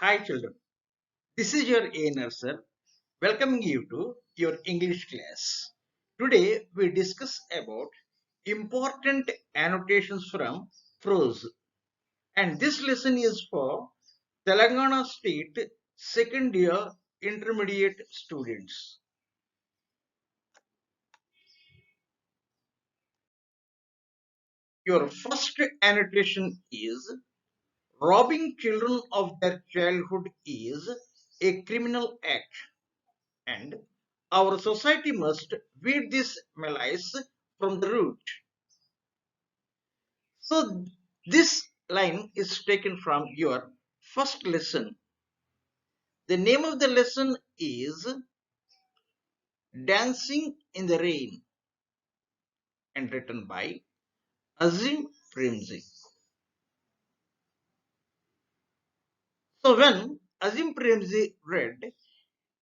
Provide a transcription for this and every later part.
Hi children, this is your A nurser welcoming you to your English class. Today we discuss about important annotations from Prose, and this lesson is for Telangana State second year intermediate students. Your first annotation is robbing children of their childhood is a criminal act, and our society must weed this malice from the root. So, this line is taken from your first lesson. The name of the lesson is Dancing in the Rain and written by Azim Premji. So, when Azim Premji read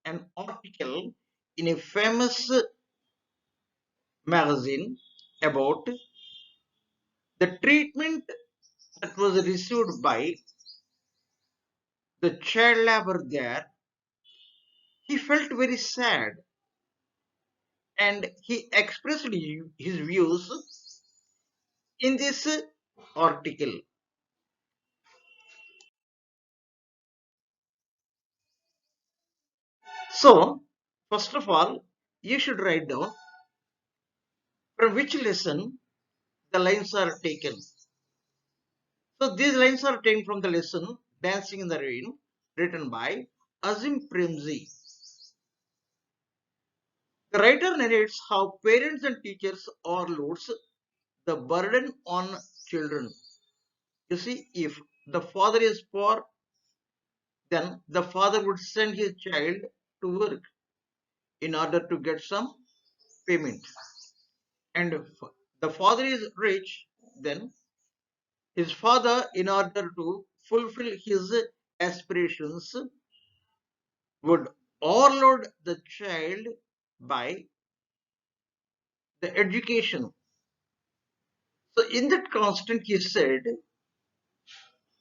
an article in a famous magazine about the treatment that was received by the child labor there, he felt very sad and he expressed his views in this article. So, first of all, you should write down from which lesson the lines are taken. So, these lines are taken from the lesson Dancing in the Rain, written by Azim Premji. The writer narrates how parents and teachers overloads the burden on children. You see, if the father is poor, then the father would send his child to work in order to get some payment. And if the father is rich, then his father, in order to fulfill his aspirations, would overload the child by the education. So, in that constant, he said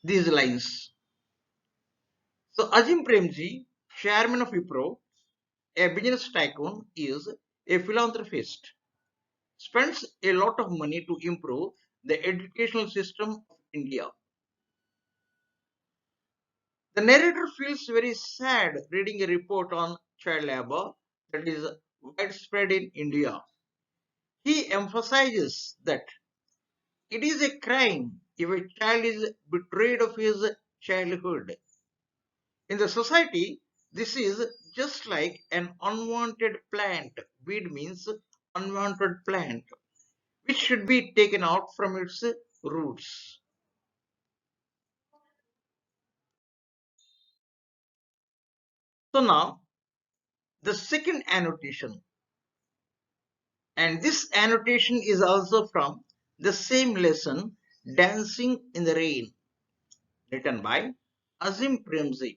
these lines. So, Azim Premji, chairman of Wipro, a business tycoon, is a philanthropist, spends a lot of money to improve the educational system of India. The narrator feels very sad reading a report on child labor that is widespread in India. He emphasizes that it is a crime if a child is betrayed of his childhood. In the society, this is just like an unwanted plant. Weed means unwanted plant, which should be taken out from its roots. So now, the second annotation, and this annotation is also from the same lesson, Dancing in the Rain, written by Azim Premji.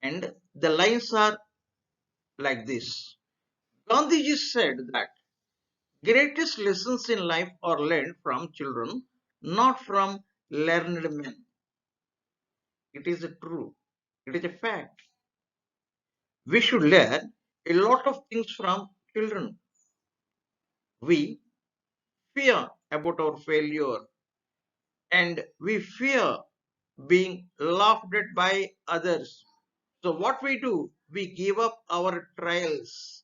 And the lines are like this. Gandhiji said that greatest lessons in life are learned from children, not from learned men. It is true. It is a fact. We should learn a lot of things from children. We fear about our failure and we fear being laughed at by others. So what we do, we give up our trials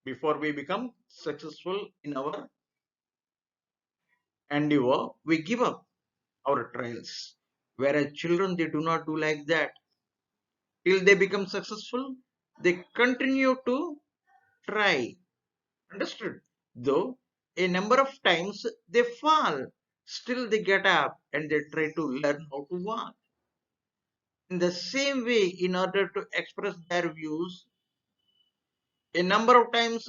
before we become successful in our endeavor. We give up our trials. Whereas children, they do not do like that. Till they become successful, they continue to try. Understood? Though a number of times they fall, still they get up and they try to learn how to walk. In the same way, in order to express their views, a number of times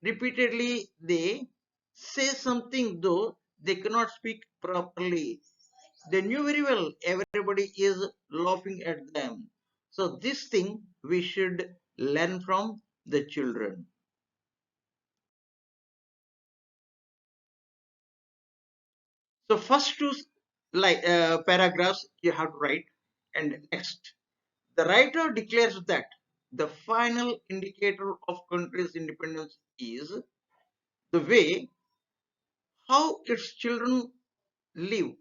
repeatedly they say something though they cannot speak properly. They knew very well everybody is laughing at them. So this thing we should learn from the children. So first two like paragraphs you have to write And next, the writer declares that the final indicator of country's independence is the way how its children live.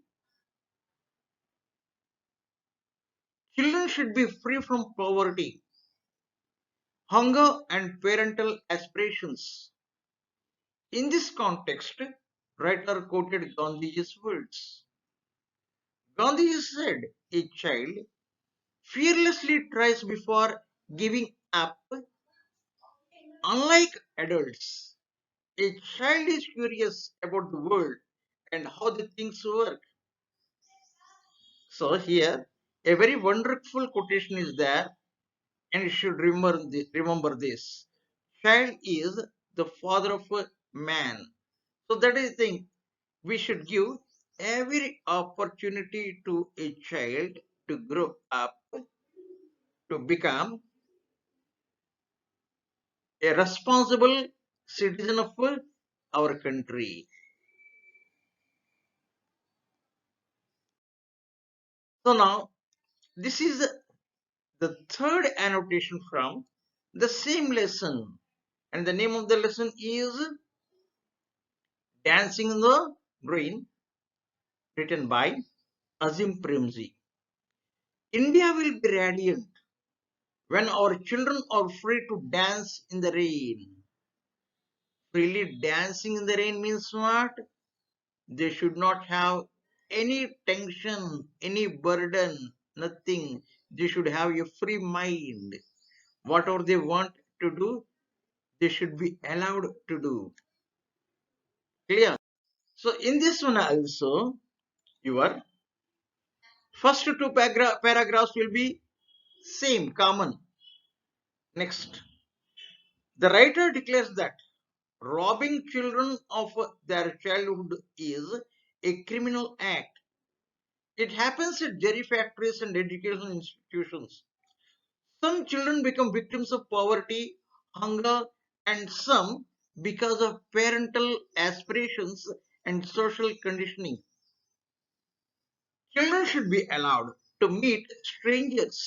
Children should be free from poverty, hunger, and parental aspirations. In this context, writer quoted Gandhiji's words. Gandhiji said, "A child fearlessly tries before giving up. Unlike adults, a child is curious about the world and how the things work." So here, a very wonderful quotation is there, and you should remember this. Child is the father of a man. So that is the thing. We should give every opportunity to a child to grow up, to become a responsible citizen of our country. So now, this is the third annotation from the same lesson. And the name of the lesson is Dancing in the Rain, written by Azim Premji. India will be radiant when our children are free to dance in the rain. Freely dancing in the rain means what? They should not have any tension, any burden, nothing. They should have a free mind. Whatever they want to do, they should be allowed to do. Clear? So in this one also, your first two paragraphs will be same, common. Next, the writer declares that robbing children of their childhood is a criminal act. It happens at dairy factories and educational institutions. Some children become victims of poverty, hunger, and some because of parental aspirations and social conditioning. Children should be allowed to meet strangers,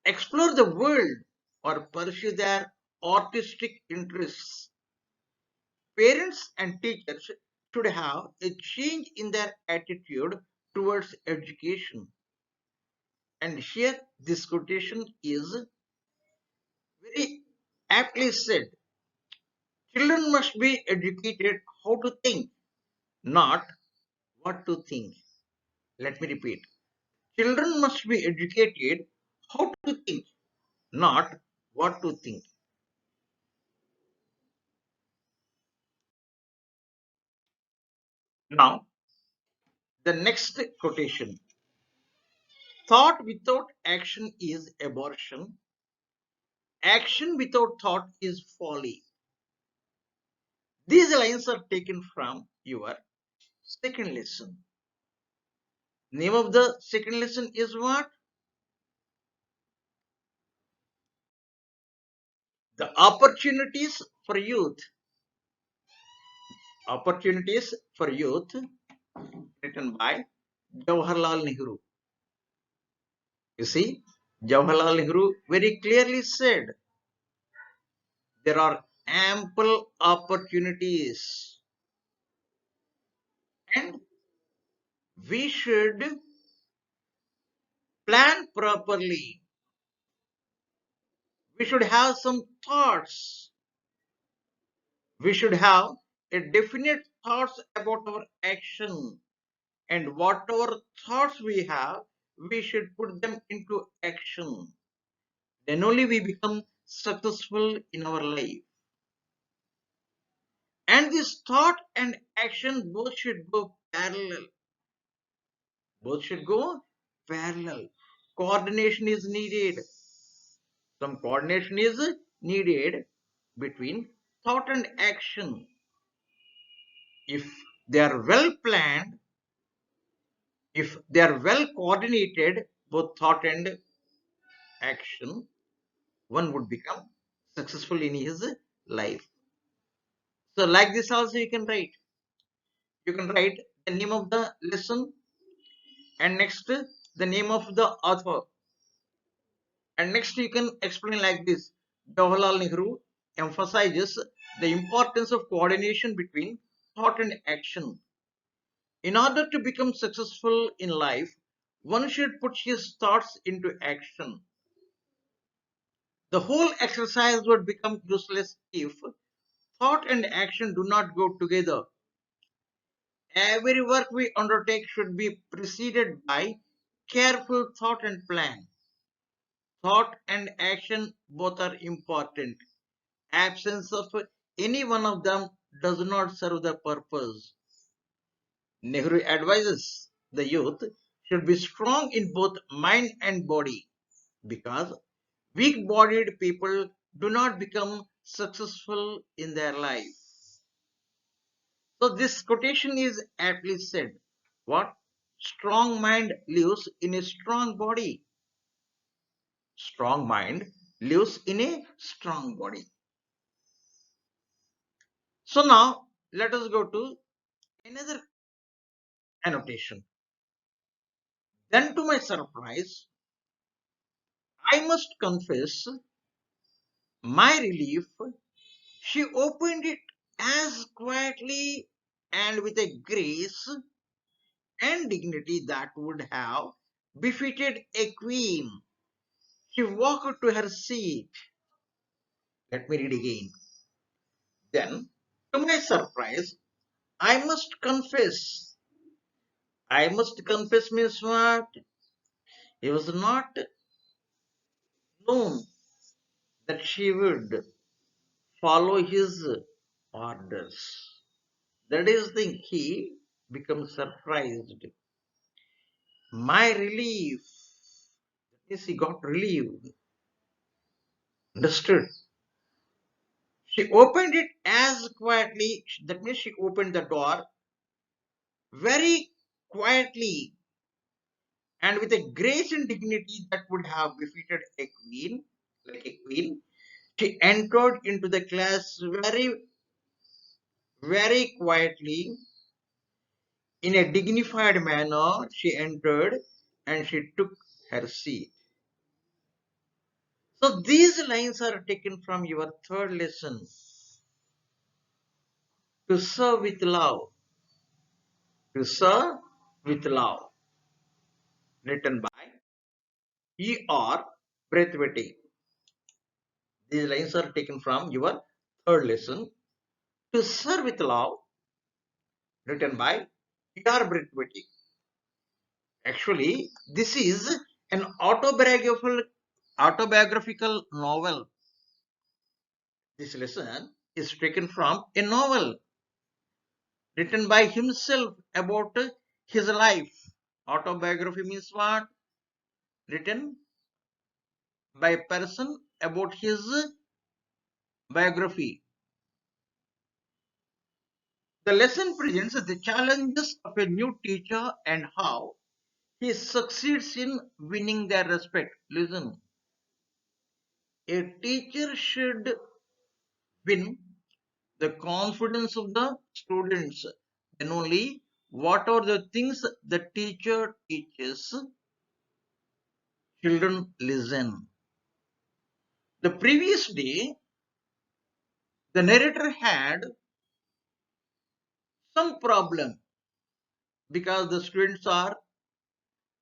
explore the world, or pursue their artistic interests. Parents and teachers should have a change in their attitude towards education. And here, this quotation is very aptly said. Children must be educated how to think, not what to think. Let me repeat. Children must be educated how to think, not what to think. Now, the next quotation. Thought without action is abortion. Action without thought is folly. These lines are taken from your second lesson. Name of the second lesson is what? The opportunities for youth. Opportunities for Youth, written by Jawaharlal Nehru. You see, Jawaharlal Nehru very clearly said there are ample opportunities and we should plan properly. We should have some thoughts. We should have a definite thoughts about our action, and whatever thoughts we have, we should put them into action. Then only we become successful in our life. And this thought and action both should go parallel. Both should go parallel. Coordination is needed. Some coordination is needed between thought and action. If they are well planned, if they are well coordinated, both thought and action, one would become successful in his life. So like this also you can write. You can write the name of the lesson and next the name of the author. And next you can explain like this. Jawaharlal Nehru emphasizes the importance of coordination between thought and action. In order to become successful in life, one should put his thoughts into action. The whole exercise would become useless if thought and action do not go together. Every work we undertake should be preceded by careful thought and plan. Thought and action both are important. Absence of any one of them does not serve the purpose. Nehru advises the youth should be strong in both mind and body because weak bodied people do not become successful in their life. So this quotation is aptly said. What? Strong mind lives in a strong body. Strong mind lives in a strong body. So now let us go to another annotation. Then to my surprise, I must confess my relief, she opened it as quietly and with a grace and dignity that would have befitted a queen. She walked to her seat. Let me read again. Then, to my surprise, I I must confess means what? It was not known that she would follow his orders. That is the he becomes surprised. My relief. That means he got relieved. Understood? She opened it as quietly. That means she opened the door very quietly and with a grace and dignity that would have befitted a queen, like a queen. She entered into the class very quietly in a dignified manner. She entered and she took her seat. So these lines are taken from your third lesson, to serve with love, to serve with love, written by E.R. Braithwaite. These lines are taken from your third lesson, to serve with love, written by E.R. Braithwaite. Actually, this is an autobiographical novel. This lesson is taken from a novel written by himself about his life. Autobiography means what? Written by a person about his biography. The lesson presents the challenges of a new teacher and how he succeeds in winning their respect. Listen, a teacher should win the confidence of the students. Then only what are the things the teacher teaches, children listen. The previous day, the narrator had some problem because the students are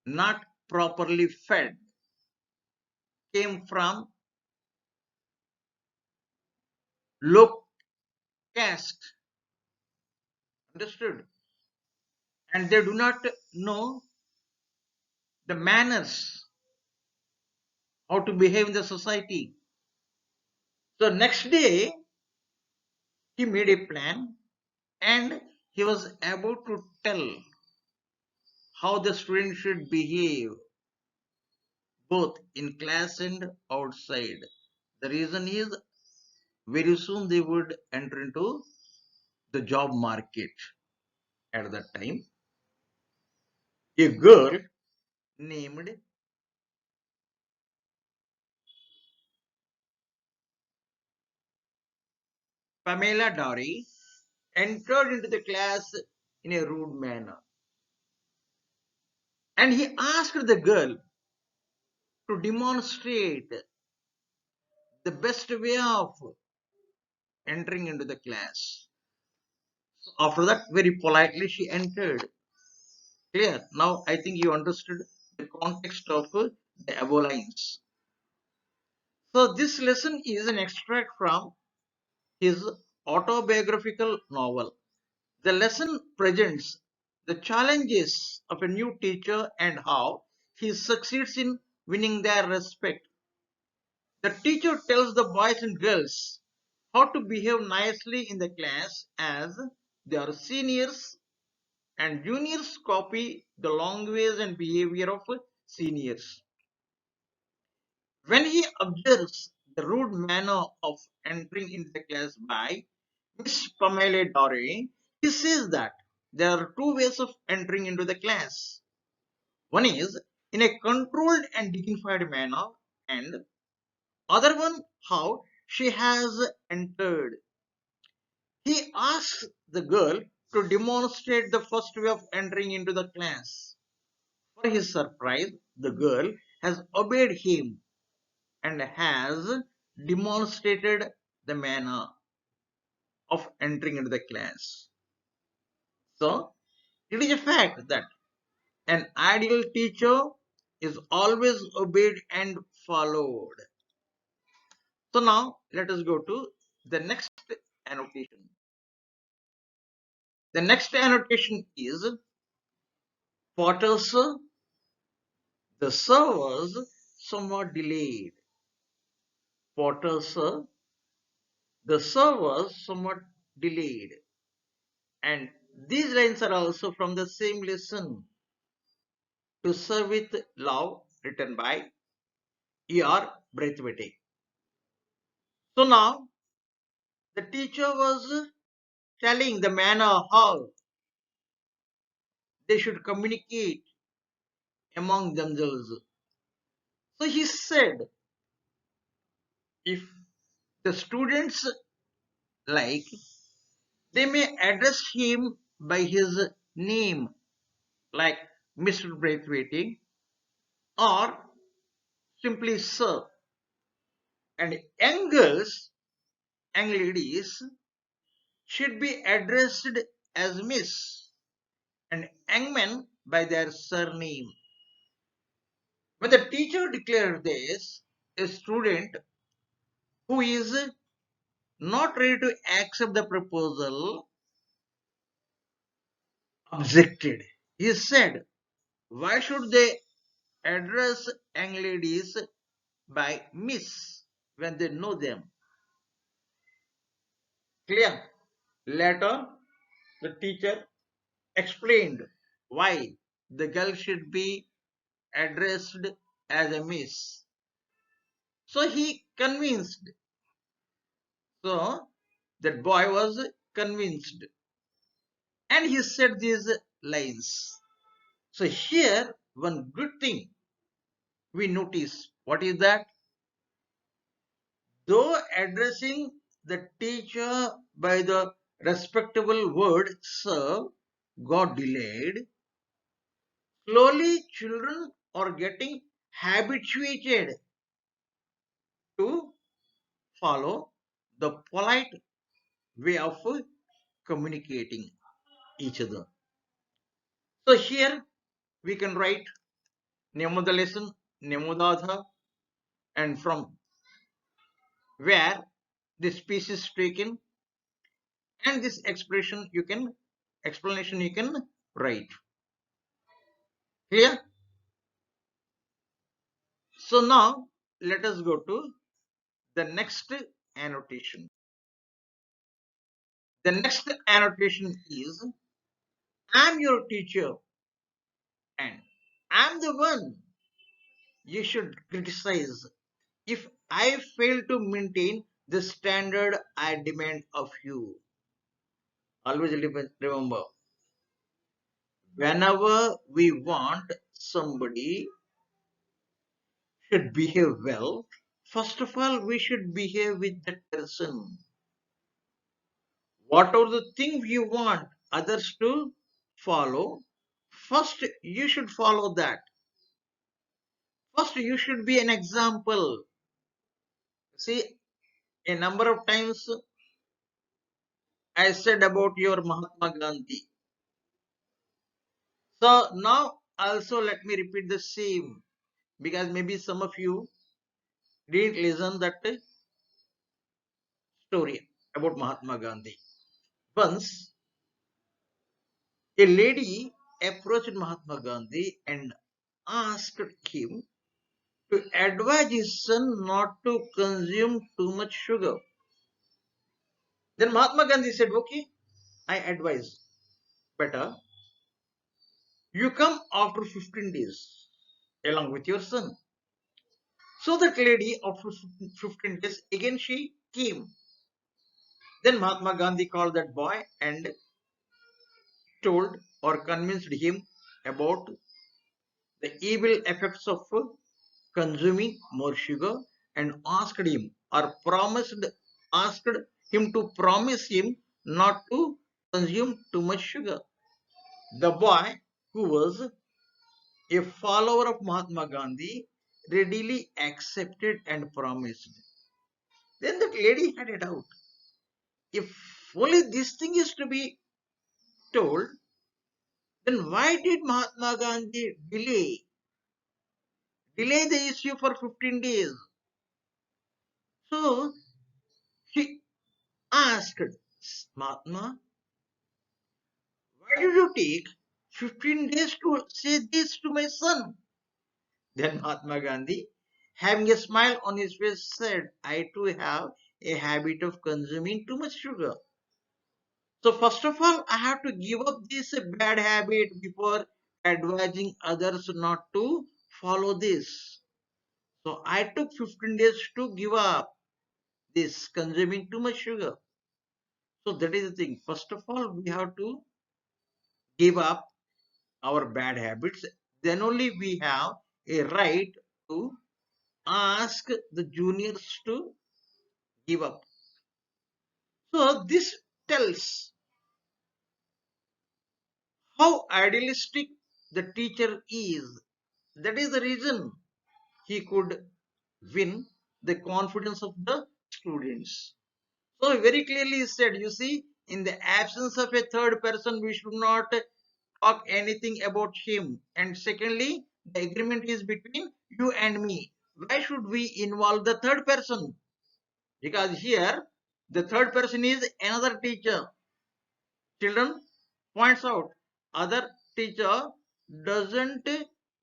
not properly fed, came from low caste, understood, and they do not know the manners, how to behave in the society. So next day he made a plan and he was about to tell how the student should behave both in class and outside. The reason is very soon they would enter into the job market. At that time, a girl named Pamela Dory entered into the class in a rude manner And he asked the girl to demonstrate the best way of entering into the class. So after that, very politely she entered. Clear? Now I think you understood the context of the above lines. So this lesson is an extract from his autobiographical novel. The lesson presents the challenges of a new teacher and how he succeeds in winning their respect. The teacher tells the boys and girls how to behave nicely in the class as they are seniors, and juniors copy the language and behavior of seniors. When he observes the rude manner of entering into the class by Miss Pamela Doré, he says that there are two ways of entering into the class. One is in a controlled and dignified manner, and other one how she has entered. He asks the girl to demonstrate the first way of entering into the class. For his surprise, the girl has obeyed him and has demonstrated the manner of entering into the class. So, it is a fact that an ideal teacher is always obeyed and followed. So now let us go to the next annotation. The next annotation is Potter's the servers somewhat delayed. Potter's the servers somewhat delayed. And these lines are also from the same lesson, To Serve with Love, written by E.R. Braithwaite. So now the teacher was telling the manner how they should communicate among themselves. So he said, if the students like, they may address him by his name, like Mr. Braithwaite, or simply Sir. And young girls, young ladies, should be addressed as Miss, and young men by their surname. When the teacher declared this, a student who is not ready to accept the proposal objected. He said, why should they address young ladies by Miss when they know them? Clear? Later, the teacher explained why the girl should be addressed as a Miss. So he convinced. So that boy was convinced. And he said these lines. So here, one good thing we notice. What is that? Though addressing the teacher by the respectable word sir got delayed, slowly children are getting habituated to follow the polite way of communicating each other. So here we can write name of the lesson, Nemudadha, and from where this piece is taken, and this explanation you can write. Clear? So now let us go to the next annotation. The next annotation is I'm your teacher and I'm the one you should criticize if I fail to maintain the standard I demand of you. Always remember, whenever we want somebody should behave well, first of all, we should behave with that person. What are the things you want others to follow? First, you should follow that. First, you should be an example. See, a number of times I said about your Mahatma Gandhi. So now also let me repeat the same, because maybe some of you didn't listen that story about Mahatma Gandhi. Once a lady approached Mahatma Gandhi and asked him to advise his son not to consume too much sugar. Then Mahatma Gandhi said, okay, I advise. Better you come after 15 days along with your son. So that lady after 15 days again she came. Then Mahatma Gandhi called that boy and told or convinced him about the evil effects of consuming more sugar, and asked him to promise him not to consume too much sugar. The boy, who was a follower of Mahatma Gandhi, readily accepted and promised. Then that lady had a doubt. If only this thing is to be told, then why did Mahatma Gandhi delay the issue for 15 days? So she asked, Mahatma, why did you take 15 days to say this to my son? Then Mahatma Gandhi, having a smile on his face, said, I too have a habit of consuming too much sugar. So first of all, I have to give up this bad habit before advising others not to follow this. So I took 15 days to give up this consuming too much sugar. So that is the thing. First of all, we have to give up our bad habits. Then only we have a right to ask the juniors to give up. So this tells how idealistic the teacher is. That is the reason he could win the confidence of the students. So very clearly said, you see, in the absence of a third person, we should not talk anything about him. And secondly, the agreement is between you and me. Why should we involve the third person? Because here, the third person is another teacher. Children points out, other teacher doesn't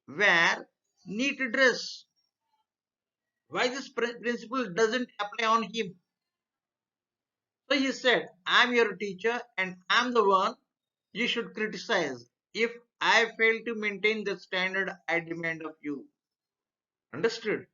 wear neat dress. Why this principle doesn't apply on him? So he said, I'm your teacher and I'm the one you should criticize if I fail to maintain the standard I demand of you. Understood?